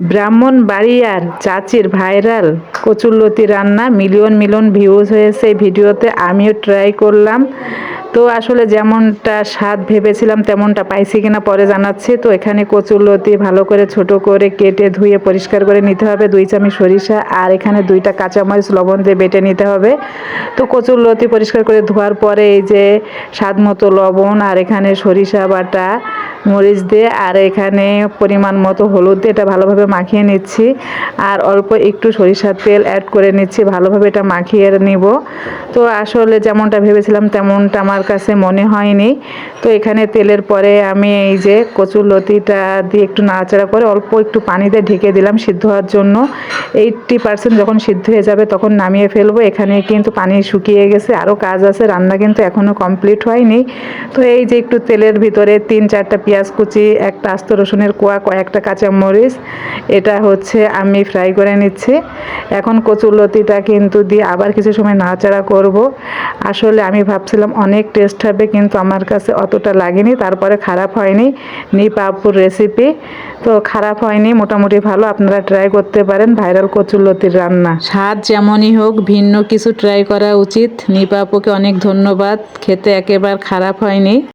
ব্রাহ্মণবাড়িয়ার চাচির ভাইরাল কচুরলতি রান্না মিলিয়ন মিলিয়ন ভিউজ হয়েছে এই ভিডিওতে। আমিও ট্রাই করলাম, তো আসলে যেমনটা স্বাদ ভেবেছিলাম তেমনটা পাইছি কিনা পরে জানাচ্ছি। তো এখানে কচুরলতি ভালো করে ছোট করে কেটে ধুয়ে পরিষ্কার করে নিতে হবে, 2 চামচ সরিষা আর এখানে 2টা কাঁচামরিচ লবণ দিয়ে বেটে নিতে হবে। তো কচুরলতি পরিষ্কার করে ধোয়ার পরে এই যে স্বাদ মতো লবণ আর এখানে সরিষা বাটা, মরিচ দিয়ে আর এখানে পরিমাণ মতো হলুদ দিয়ে এটা ভালোভাবে মাখিয়ে নিচ্ছি। আর অল্প একটু সরিষার তেল অ্যাড করে নিচ্ছি, ভালোভাবে এটা মাখিয়ে নিব। তো আসলে যেমনটা ভেবেছিলাম তেমনটা আমার কাছে মনে হয়নি। তো এখানে তেলের পরে আমি এই যে কচুরলতিটা দিয়ে একটু নাড়াচাড়া করে অল্প একটু পানি দিয়ে ঢেকে দিলাম সিদ্ধ হওয়ার জন্য। 80% যখন সিদ্ধ হয়ে যাবে তখন নামিয়ে ফেলবো। এখানে কিন্তু পানি শুকিয়ে গেছে, আরও কাজ আছে, রান্না কিন্তু এখনও কমপ্লিট হয়নি। তো এই যে একটু তেলের ভিতরে 3-4টা পেঁয়াজ কুচি, একটা আস্ত রসুনের কোয়া, কয়েকটা কাঁচামরিচ, এটা হচ্ছে আমি ফ্রাই করে নিচ্ছি। এখন কচুরলতিটা কিন্তু দিয়ে আবার কিছু সময় নাড়াচাড়া করব। আসলে আমি ভাবছিলাম অনেক টেস্ট হবে, কিন্তু আমার কাছে অতটা লাগেনি, তারপরে খারাপ হয়নি। নিপা আপুর রেসিপি, তো খারাপ হয়নি, মোটামুটি ভালো। আপনারা ট্রাই করতে পারেন ভাইরাল কচুরলতির রান্না। স্বাদ যেমনই হোক ভিন্ন কিছু ট্রাই করা উচিত। নিপা আপুকে অনেক ধন্যবাদ, খেতে একেবারে খারাপ হয়নি।